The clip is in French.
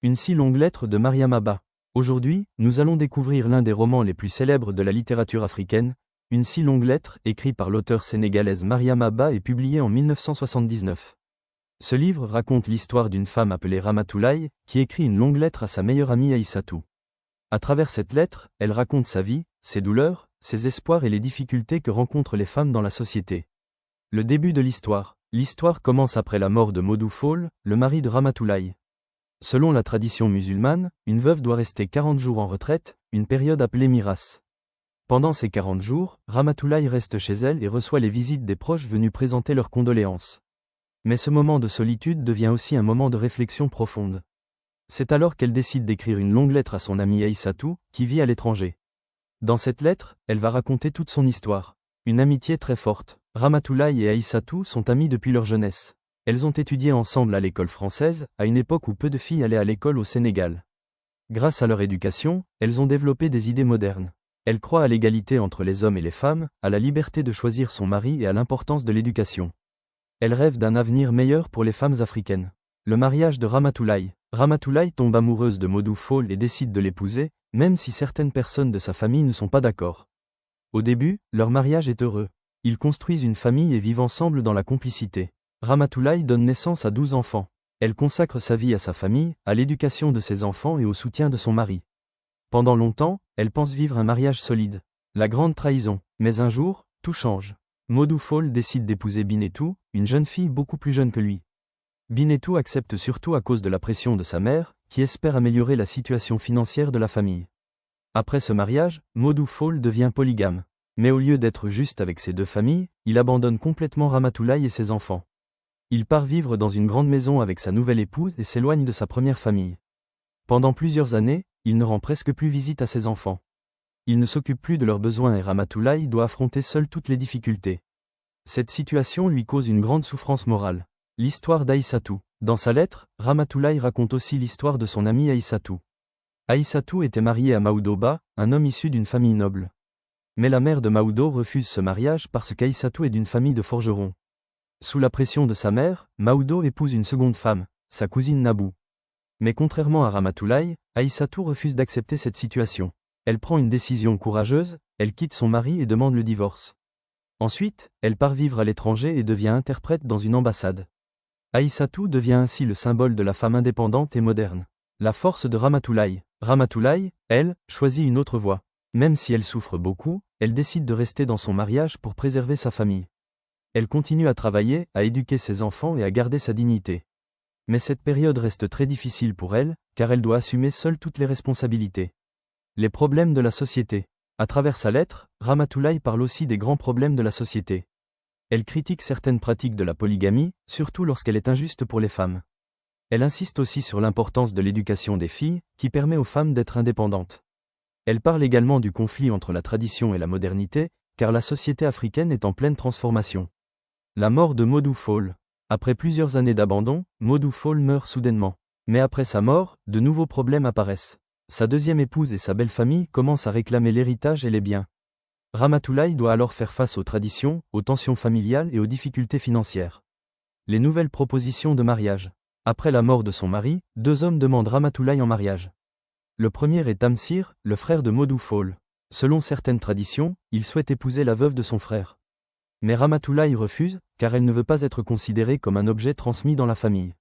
Une si longue lettre de Mariam Abba. Aujourd'hui, nous allons découvrir l'un des romans les plus célèbres de la littérature africaine, Une si longue lettre, écrit par l'auteure sénégalaise Mariam Abba et publié en 1979. Ce livre raconte l'histoire d'une femme appelée Ramatoulaye, qui écrit une longue lettre à sa meilleure amie Aïssatou. À travers cette lettre, elle raconte sa vie, ses douleurs, ses espoirs et les difficultés que rencontrent les femmes dans la société. Le début de l'histoire. L'histoire commence après la mort de Modou Fall, le mari de Ramatoulaye. Selon la tradition musulmane, une veuve doit rester 40 jours en retraite, une période appelée miras. Pendant ces 40 jours, Ramatoulaye reste chez elle et reçoit les visites des proches venus présenter leurs condoléances. Mais ce moment de solitude devient aussi un moment de réflexion profonde. C'est alors qu'elle décide d'écrire une longue lettre à son amie Aïssatou, qui vit à l'étranger. Dans cette lettre, elle va raconter toute son histoire. Une amitié très forte. Ramatoulaye et Aïssatou sont amies depuis leur jeunesse. Elles ont étudié ensemble à l'école française, à une époque où peu de filles allaient à l'école au Sénégal. Grâce à leur éducation, elles ont développé des idées modernes. Elles croient à l'égalité entre les hommes et les femmes, à la liberté de choisir son mari et à l'importance de l'éducation. Elles rêvent d'un avenir meilleur pour les femmes africaines. Le mariage de Ramatoulaye. Ramatoulaye tombe amoureuse de Modou Fall et décide de l'épouser, même si certaines personnes de sa famille ne sont pas d'accord. Au début, leur mariage est heureux. Ils construisent une famille et vivent ensemble dans la complicité. Ramatoulaye donne naissance à 12 enfants. Elle consacre sa vie à sa famille, à l'éducation de ses enfants et au soutien de son mari. Pendant longtemps, elle pense vivre un mariage solide. La grande trahison. Mais un jour, tout change. Modou Fall décide d'épouser Binetou, une jeune fille beaucoup plus jeune que lui. Binetou accepte surtout à cause de la pression de sa mère, qui espère améliorer la situation financière de la famille. Après ce mariage, Modou Fall devient polygame. Mais au lieu d'être juste avec ses deux familles, il abandonne complètement Ramatoulaye et ses enfants. Il part vivre dans une grande maison avec sa nouvelle épouse et s'éloigne de sa première famille. Pendant plusieurs années, il ne rend presque plus visite à ses enfants. Il ne s'occupe plus de leurs besoins et Ramatoulaye doit affronter seule toutes les difficultés. Cette situation lui cause une grande souffrance morale. L'histoire d'Aïssatou. Dans sa lettre, Ramatoulaye raconte aussi l'histoire de son amie Aïssatou. Aïssatou était mariée à Maoudo Ba, un homme issu d'une famille noble. Mais la mère de Maoudo refuse ce mariage parce qu'Aïssatou est d'une famille de forgerons. Sous la pression de sa mère, Maoudo épouse une seconde femme, sa cousine Nabou. Mais contrairement à Ramatoulaye, Aïssatou refuse d'accepter cette situation. Elle prend une décision courageuse, elle quitte son mari et demande le divorce. Ensuite, elle part vivre à l'étranger et devient interprète dans une ambassade. Aïssatou devient ainsi le symbole de la femme indépendante et moderne. La force de Ramatoulaye. Ramatoulaye, elle, choisit une autre voie. Même si elle souffre beaucoup, elle décide de rester dans son mariage pour préserver sa famille. Elle continue à travailler, à éduquer ses enfants et à garder sa dignité. Mais cette période reste très difficile pour elle, car elle doit assumer seule toutes les responsabilités. Les problèmes de la société. À travers sa lettre, Ramatoulaye parle aussi des grands problèmes de la société. Elle critique certaines pratiques de la polygamie, surtout lorsqu'elle est injuste pour les femmes. Elle insiste aussi sur l'importance de l'éducation des filles, qui permet aux femmes d'être indépendantes. Elle parle également du conflit entre la tradition et la modernité, car la société africaine est en pleine transformation. La mort de Modou Fall. Après plusieurs années d'abandon, Modou Fall meurt soudainement. Mais après sa mort, de nouveaux problèmes apparaissent. Sa deuxième épouse et sa belle famille commencent à réclamer l'héritage et les biens. Ramatoulaye doit alors faire face aux traditions, aux tensions familiales et aux difficultés financières. Les nouvelles propositions de mariage. Après la mort de son mari, deux hommes demandent Ramatoulaye en mariage. Le premier est Tamsir, le frère de Modou Fall. Selon certaines traditions, il souhaite épouser la veuve de son frère. Mais Ramatoulaye refuse, car elle ne veut pas être considérée comme un objet transmis dans la famille.